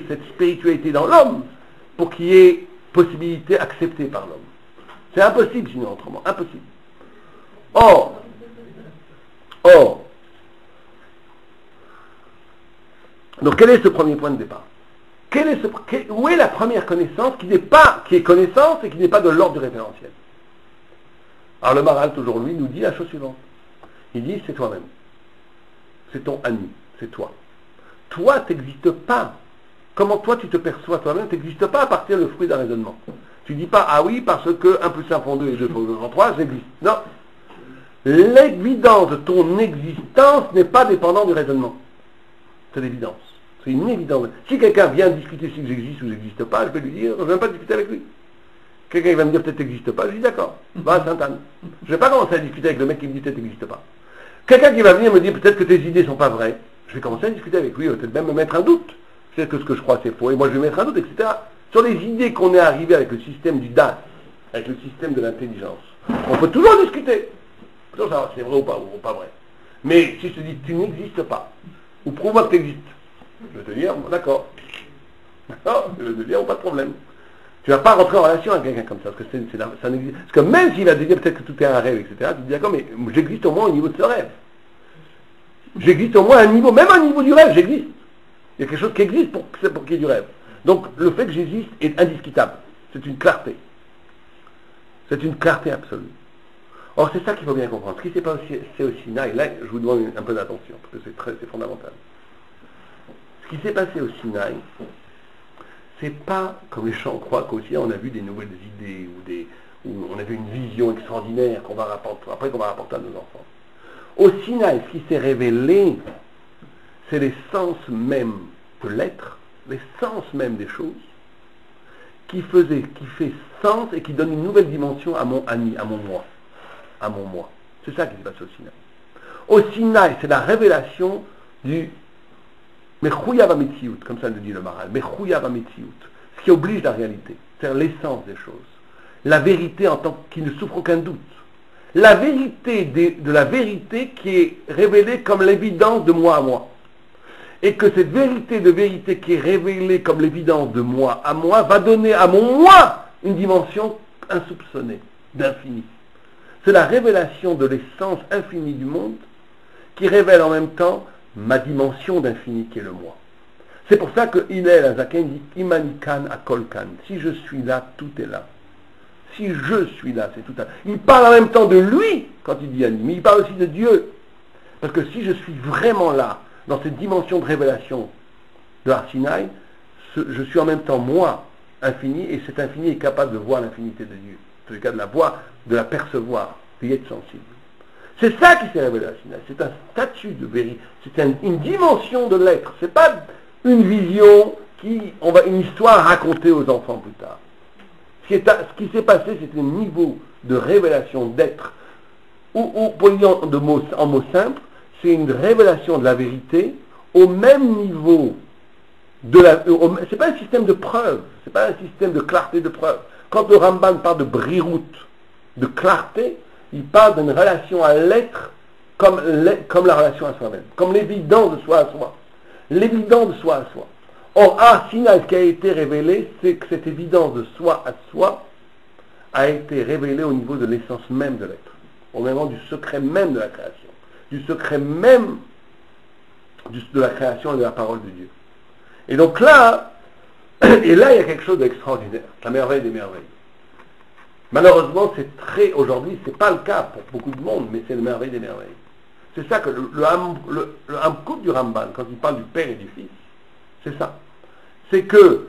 cette spiritualité dans l'homme pour qu'il y ait possibilité acceptée par l'homme. C'est impossible sinon autrement, impossible. Or, donc quel est ce premier point de départ? Où est la première connaissance qui est connaissance et qui n'est pas de l'ordre du référentiel? Alors le Maharal, toujours lui, nous dit la chose suivante. Il dit, c'est toi-même. C'est ton ami, c'est toi. Toi, tu n'existes pas. Comment toi, tu te perçois toi-même? Tu n'existes pas à partir du fruit d'un raisonnement. Tu dis pas, ah oui, parce que 1 plus 1 font 2 et 2 font 3, j'existe. Non. L'évidence de ton existence n'est pas dépendante du raisonnement. C'est l'évidence. C'est une évidence. Si quelqu'un vient discuter si j'existe ou j'existe pas, je vais lui dire, je ne vais même pas discuter avec lui. Quelqu'un va me dire peut-être tu n'existes pas, je dis d'accord, va à Sainte-Anne. Je ne vais pas commencer à discuter avec le mec qui me dit peut-être tu n'existes pas. Quelqu'un qui va venir me dire peut-être que tes idées ne sont pas vraies, je vais commencer à discuter avec lui, peut-être même me mettre un doute. Peut-être que ce que je crois c'est faux, et moi je vais mettre un doute, etc. Sur les idées qu'on est arrivé avec le système du DAS, avec le système de l'intelligence, on peut toujours discuter. Toujours savoir si c'est vrai ou pas vrai. Mais si je te dis tu n'existes pas, ou prouve-moi que tu existes, je vais te dire, d'accord. D'accord, je vais te dire, pas de problème. Tu ne vas pas rentrer en relation avec quelqu'un comme ça, parce que ça n'existe. Parce que même s'il va te dire peut-être que tout est un rêve, etc., tu te dis d'accord, mais j'existe au moins au niveau de ce rêve. J'existe au moins à un niveau, même à un niveau du rêve, j'existe. Il y a quelque chose qui existe pour qu'il y ait du rêve. Donc le fait que j'existe est indiscutable. C'est une clarté. C'est une clarté absolue. Or c'est ça qu'il faut bien comprendre. Ce qui s'est passé au Sinaï, là je vous demande un peu d'attention, parce que c'est fondamental. Ce qui s'est passé au Sinaï, c'est pas comme les gens croient qu'au Sinaï on a vu des nouvelles idées ou on a vu une vision extraordinaire qu'on va rapporter à nos enfants. Au Sinaï, ce qui s'est révélé, c'est l'essence même de l'être, l'essence même des choses, qui fait sens et qui donne une nouvelle dimension à mon ami, à mon moi. À mon moi. C'est ça qui se passe au Sinaï. Au Sinaï, c'est la révélation du Mechouyav HaMetziut, comme ça le dit le Maharal, Mechouyav HaMetziut, ce qui oblige la réalité, c'est-à-dire l'essence des choses. La vérité en tant qui ne souffre aucun doute. La vérité de la vérité qui est révélée comme l'évidence de moi à moi. Et que cette vérité de vérité qui est révélée comme l'évidence de moi à moi va donner à mon moi une dimension insoupçonnée, d'infini. C'est la révélation de l'essence infinie du monde qui révèle en même temps ma dimension d'infini qui est le moi. C'est pour ça que Hillel Azaken dit Imanikan Akolkan. Si je suis là, tout est là. Si je suis là, c'est tout là. Il parle en même temps de lui quand il dit Ani, mais il parle aussi de Dieu. Parce que si je suis vraiment là, dans cette dimension de révélation de Arsinaï, je suis en même temps moi, infini, et cet infini est capable de voir l'infinité de Dieu. En tout cas, de la voir, de la percevoir, d'y être sensible. C'est ça qui s'est révélé à Sinaï. C'est un statut de vérité. C'est une dimension de l'être. C'est pas une vision une histoire à raconter aux enfants plus tard. Ce qui s'est passé, c'est un niveau de révélation d'être, ou pour dire en mots simples, c'est une révélation de la vérité au même niveau c'est pas un système de preuve, c'est pas un système de clarté de preuve. Quand le Ramban parle de brirout, de clarté, il parle d'une relation à l'être comme la relation à soi-même, comme l'évidence de soi à soi. L'évidence de soi à soi. Or, Sinaï, ce qui a été révélé, c'est que cette évidence de soi à soi a été révélée au niveau de l'essence même de l'être, au moment du secret même de la création, du secret même de la création et de la parole de Dieu. Et donc là, il y a quelque chose d'extraordinaire, la merveille des merveilles. Malheureusement, aujourd'hui, c'est pas le cas pour beaucoup de monde, mais c'est la merveille des merveilles. C'est ça que le Hamkout du Ramban, quand il parle du Père et du Fils, c'est ça. C'est que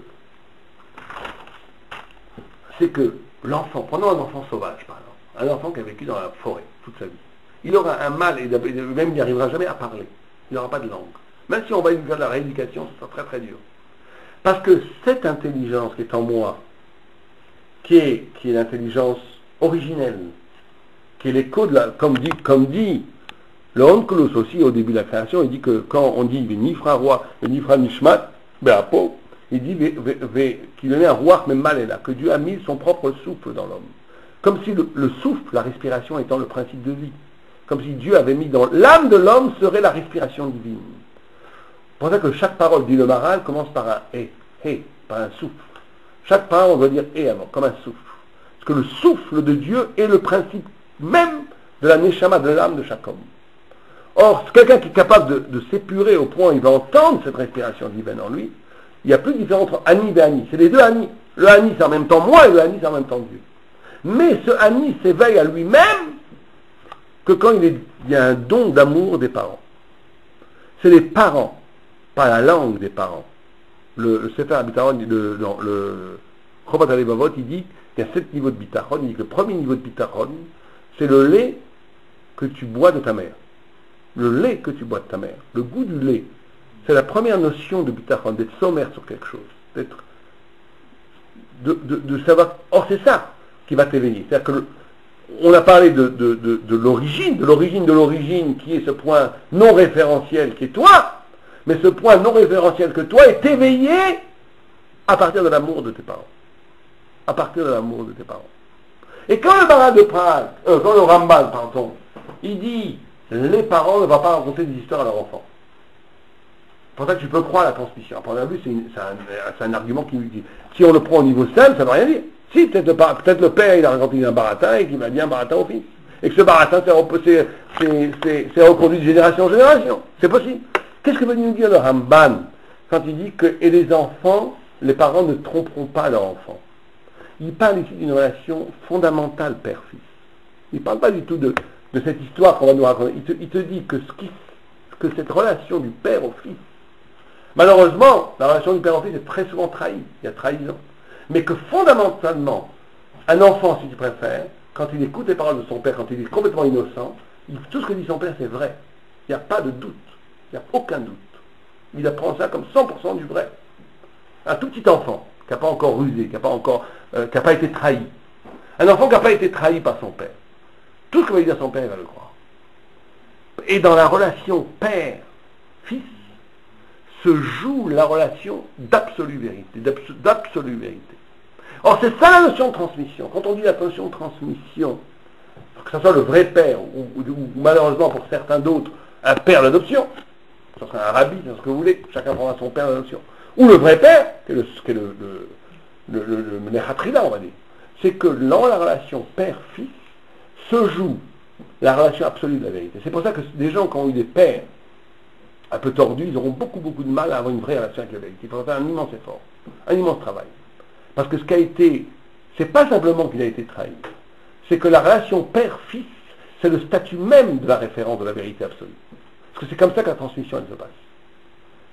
l'enfant, prenons un enfant sauvage par exemple, un enfant qui a vécu dans la forêt toute sa vie, il aura un mal et même il n'y arrivera jamais à parler, il n'aura pas de langue. Même si on va lui faire de la rééducation, ce sera très très dur. Parce que cette intelligence qui est en moi, qui est l'intelligence originelle, qui est l'écho de la, comme dit le Onkelos aussi au début de la création, il dit que quand on dit Nifra roi, Nifra Nishmat, Beapo, il dit qu'il donnait un roi même mal est là, que Dieu a mis son propre souffle dans l'homme. Comme si le souffle, la respiration étant le principe de vie. Comme si Dieu avait mis dans l'âme de l'homme serait la respiration divine. pour ça que chaque parole, dit le Maharal, commence par un hé, par un souffle. Chaque parole, on doit dire hé avant, comme un souffle. Parce que le souffle de Dieu est le principe même de la neshama, de l'âme de chaque homme. Or, quelqu'un qui est capable de s'épurer au point où il va entendre cette respiration divine en lui, il n'y a plus de différence entre Ani et Ani. C'est les deux Ani. Le Ani, c'est en même temps moi, et le Ani, c'est en même temps Dieu. Mais ce Ani s'éveille à lui-même que quand il y a un don d'amour des parents. C'est les parents, pas la langue des parents. Le Sefer Bitaron, le Chobat HaLevavot, il dit qu'il y a 7 niveaux de Bitaron. Il dit que le premier niveau de Bitaron, c'est le lait que tu bois de ta mère. Le lait que tu bois de ta mère. Le goût du lait. C'est la première notion de Bitaron, d'être sommaire sur quelque chose. D'être... De savoir... Or, c'est ça qui va t'éveiller. C'est-à-dire que on a parlé de l'origine, qui est ce point non référentiel qui est toi, mais ce point non référentiel que toi est éveillé à partir de l'amour de tes parents. À partir de l'amour de tes parents. Et quand le Maharal de Prague, quand le Rambam, pardon, il dit les parents ne vont pas raconter des histoires à leurs enfants. C'est pour ça que tu peux croire à la transmission. À première vue, c'est un argument qui dit, si on le prend au niveau simple, ça ne veut rien dire. Si, peut-être le père, il a raconté un baratin et qu'il va dire un baratin au fils. Et que ce baratin s'est reproduit de génération en génération. C'est possible. Qu'est-ce que veut nous dire le Ramban quand il dit que, et les enfants, les parents ne tromperont pas leurs enfants? Il parle ici d'une relation fondamentale père-fils. Il ne parle pas du tout de cette histoire qu'on va nous raconter. Il te dit que cette relation du père au fils, malheureusement, la relation du père au fils est très souvent trahie. Il y a trahison. Mais que fondamentalement, un enfant, si tu préfères, quand il écoute les paroles de son père, quand il est complètement innocent, tout ce que dit son père, c'est vrai. Il n'y a pas de doute. Il n'y a aucun doute. Il apprend ça comme 100% du vrai. Un tout petit enfant, qui n'a pas encore rusé, qui n'a pas été trahi. Un enfant qui n'a pas été trahi par son père. Tout ce que va lui dire son père, il va le croire. Et dans la relation père-fils, se joue la relation d'absolue vérité, d'absolue vérité. Or, c'est ça la notion de transmission. Quand on dit la notion de transmission, que ce soit le vrai père, ou malheureusement pour certains d'autres, un père d'adoption, ce serait un rabbi, c'est ce que vous voulez, chacun prendra son père d'adoption, ou le vrai père, qui est le Nechatrila, on va dire, c'est que dans la relation père-fils se joue la relation absolue de la vérité. C'est pour ça que des gens qui ont eu des pères un peu tordus, ils auront beaucoup de mal à avoir une vraie relation avec la vérité. Il faut faire un immense effort, un immense travail. Parce que ce qui a été, c'est pas simplement qu'il a été trahi, c'est que la relation père-fils, c'est le statut même de la référence de la vérité absolue. Parce que c'est comme ça que la transmission, elle se passe.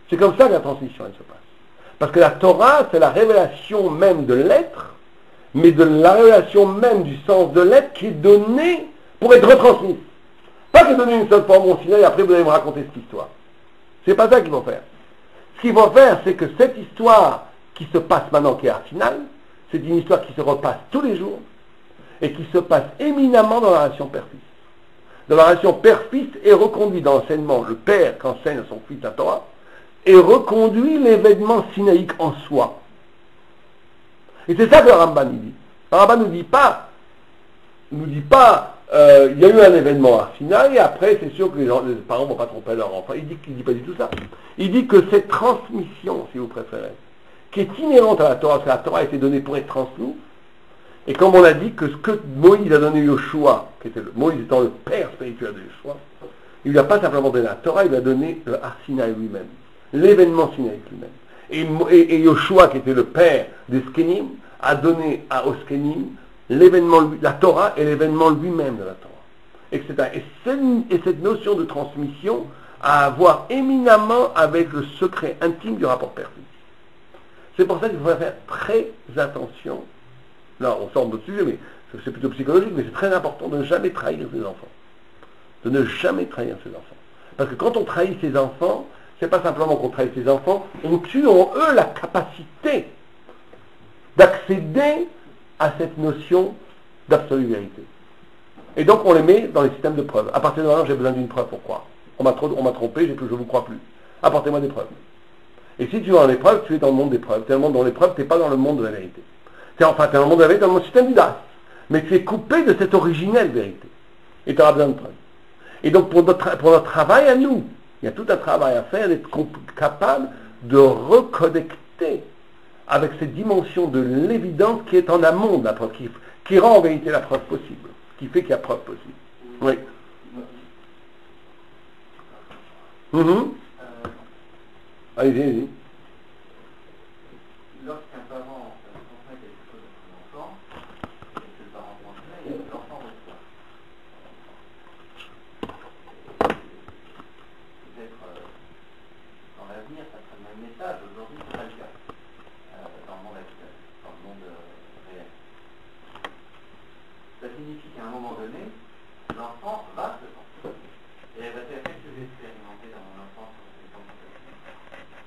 C'est comme ça que la transmission, elle se passe. Parce que la Torah, c'est la révélation même de l'être, mais de la révélation même du sens de l'être qui est donnée pour être retransmise. Pas que donner une seule fois mon Sinaï et après vous allez me raconter cette histoire. C'est pas ça qu'ils vont faire. Ce qu'ils vont faire, c'est que cette histoire qui se passe maintenant, qui est Arsinal, c'est une histoire qui se repasse tous les jours et qui se passe éminemment dans la relation père-fils. Dans la relation père-fils est reconduit dans l'enseignement, le père qu'enseigne à son fils la Torah, et reconduit l'événement sinaïque en soi. Et c'est ça que le Ramban nous dit. Le Ramban nous dit pas, il y a eu un événement à Sinaï et après c'est sûr que les parents ne vont pas tromper leur enfant. Il dit pas du tout ça. Il dit que cette transmission, si vous préférez, qui est inhérente à la Torah, parce que la Torah a été donnée pour être transmise, et comme on a dit que ce que Moïse a donné Yoshua, Moïse étant le père spirituel de Yoshua, il lui a pas simplement donné la Torah, il lui a donné le Har Sinaï lui-même, l'événement sinaïque lui-même. Et Yoshua, qui était le père des Skenim, a donné à Oskenim l'événement, la Torah et l'événement lui-même de la Torah, etc. Et cette notion de transmission a à voir éminemment avec le secret intime du rapport père-fils. C'est pour ça qu'il faut faire très attention. Là, on sort d'autres sujets, mais c'est plutôt psychologique, mais c'est très important de ne jamais trahir ses enfants. De ne jamais trahir ses enfants. Parce que quand on trahit ses enfants, c'est pas simplement qu'on trahit ses enfants, on tue en eux la capacité d'accéder à cette notion d'absolue vérité. Et donc on les met dans les systèmes de preuves. À partir de maintenant, j'ai besoin d'une preuve pour croire. On m'a trompé, je ne vous crois plus. Apportez-moi des preuves. Et si tu es dans les preuves, tu es dans le monde des preuves. Tu es dans les preuves, tu n'es pas dans le monde de la vérité. Tu es dans le monde de la vérité, dans le système du Das. Mais tu es coupé de cette originelle vérité. Et tu auras besoin de preuves. Et donc pour notre travail à nous, Il y a tout un travail à faire d'être capable de reconnecter avec cette dimension de l'évidence qui est en amont de la preuve, qui rend en vérité la preuve possible, qui fait qu'il y a preuve possible. Oui. Allez-y, allez-y. Lorsqu'un parent transmet quelque chose à son enfant, et que le parent transmet, et que l'enfant reçoit. Peut-être dans l'avenir, ça sera le même message. Aujourd'hui, ce n'est pas le cas dans le monde actuel, dans le monde réel. Ça signifie qu'à un moment donné, l'enfant va se transmettre. Et elle va dire, qu'est-ce que j'ai expérimenté dans mon enfance quand j'étais en contact.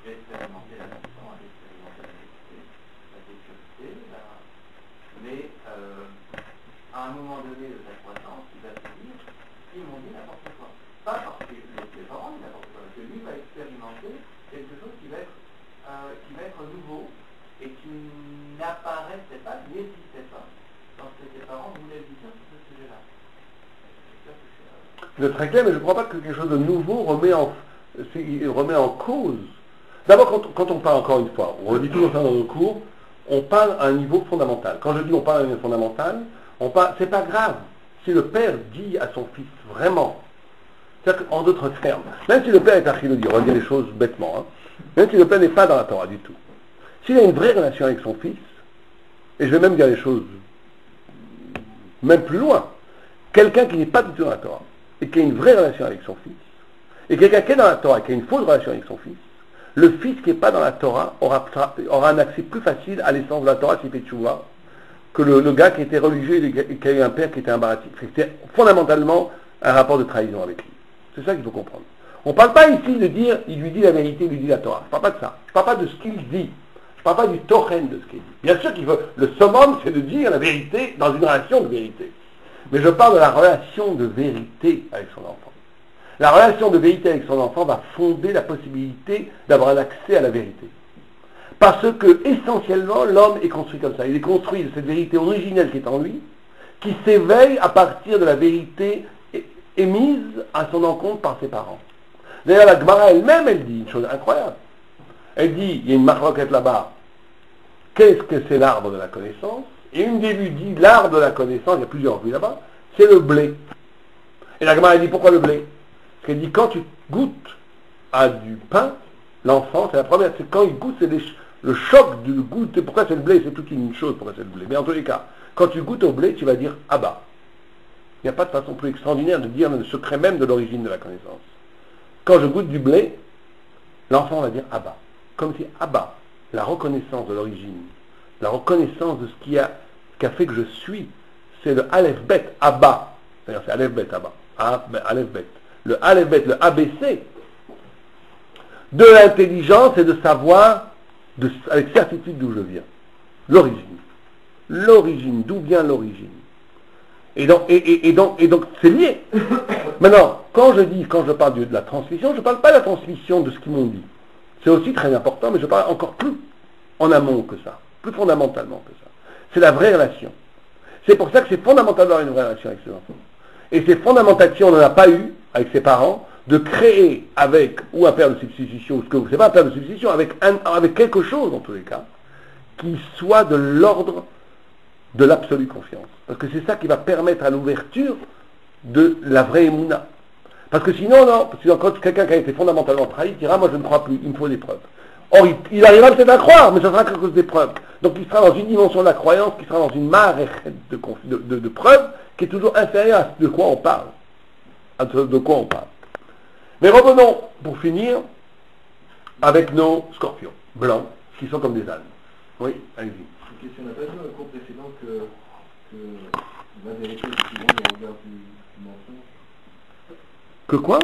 J'ai expérimenté la leçon, j'ai expérimenté la sécurité, mais à un moment donné de sa croissance, il va se dire, ils m'ont dit n'importe quoi. Pas parce que les parents disent n'importe quoi, parce que lui va expérimenter quelque chose qui va être nouveau et qui n'apparaissait pas, qui n'existait pas lorsque ses parents voulaient lui dire sur ce sujet-là. C'est très clair, mais je ne crois pas que quelque chose de nouveau remet en cause. D'abord, quand on parle, encore une fois, on redit toujours ça dans nos cours, on parle à un niveau fondamental. Quand je dis on parle à un niveau fondamental, c'est pas grave si le père dit à son fils vraiment, c'est-à-dire qu'en d'autres termes, même si le père est archéologue, on va dire les choses bêtement, hein, même si le père n'est pas dans la Torah du tout, s'il a une vraie relation avec son fils, et je vais même dire les choses même plus loin, quelqu'un qui n'est pas du tout dans la Torah, et qui a une vraie relation avec son fils, et quelqu'un qui est dans la Torah et qui a une fausse relation avec son fils, le fils qui n'est pas dans la Torah aura un accès plus facile à l'essence de la Torah s'il fait tchouva que le gars qui était religieux et qui a eu un père qui était un baratique. C'était fondamentalement un rapport de trahison avec lui. C'est ça qu'il faut comprendre. On ne parle pas ici de dire, il lui dit la vérité, il lui dit la Torah. Je ne parle pas de ça. Je ne parle pas de ce qu'il dit. Je ne parle pas du tochen de ce qu'il dit. Bien sûr le summum, c'est de dire la vérité dans une relation de vérité. Mais je parle de la relation de vérité avec son enfant. La relation de vérité avec son enfant va fonder la possibilité d'avoir un accès à la vérité. Parce que, essentiellement, l'homme est construit comme ça. Il est construit de cette vérité originelle qui est en lui, qui s'éveille à partir de la vérité émise à son encontre par ses parents. D'ailleurs, la Gemara elle-même, elle dit une chose incroyable. Elle dit, il y a une marroquette là-bas, qu'est-ce que c'est l'arbre de la connaissance? Et une des vues dit, l'arbre de la connaissance, il y a plusieurs vues là-bas, c'est le blé. Et la Gemara elle dit, pourquoi le blé? Parce qu'elle dit, quand tu goûtes à du pain, l'enfant, c'est la première, c'est quand il goûte, c'est le choc du goût. Pourquoi c'est le blé? C'est toute une chose, pourquoi c'est le blé. Mais en tous les cas, quand tu goûtes au blé, tu vas dire, Abba. Il n'y a pas de façon plus extraordinaire de dire le secret même de l'origine de la connaissance. Quand je goûte du blé, l'enfant va dire Abba. Comme si Abba, la reconnaissance de l'origine, la reconnaissance de ce qui a fait que je suis, c'est le Aleph Bet Abba. C'est-à-dire c'est Aleph Bet Abba. Aleph Bet. Le Aleph Bet, le ABC, de l'intelligence et de savoir avec certitude d'où je viens. L'origine. L'origine, d'où vient l'origine. Et donc c'est lié. Maintenant, quand je parle de la transmission, je ne parle pas de la transmission de ce qu'ils m'ont dit. C'est aussi très important, mais je parle encore plus en amont que ça, plus fondamentalement que ça. C'est la vraie relation. C'est pour ça que c'est fondamental d'avoir une vraie relation avec ses enfants. Et c'est fondamental, si on n'en a pas eu avec ses parents, de créer avec, ou un père de substitution, ou ce que c'est pas un père de substitution, avec quelque chose, dans tous les cas, qui soit de l'ordre de l'absolue confiance. Parce que c'est ça qui va permettre à l'ouverture de la vraie émouna. Parce que sinon, quand quelqu'un qui a été fondamentalement trahi dira, moi je ne crois plus, il me faut des preuves. Or, il arrivera peut-être à croire, mais ça sera qu'à cause des preuves. Donc il sera dans une dimension de la croyance, qui sera dans une marée de preuves, qui est toujours inférieure à ce de quoi on parle. Mais revenons, pour finir, avec nos scorpions blancs, qui sont comme des ânes. Oui, allez-y. Une question, on n'a pas vu dans le cours précédent que la vérité est souvent au regard du mensonge. Que quoi?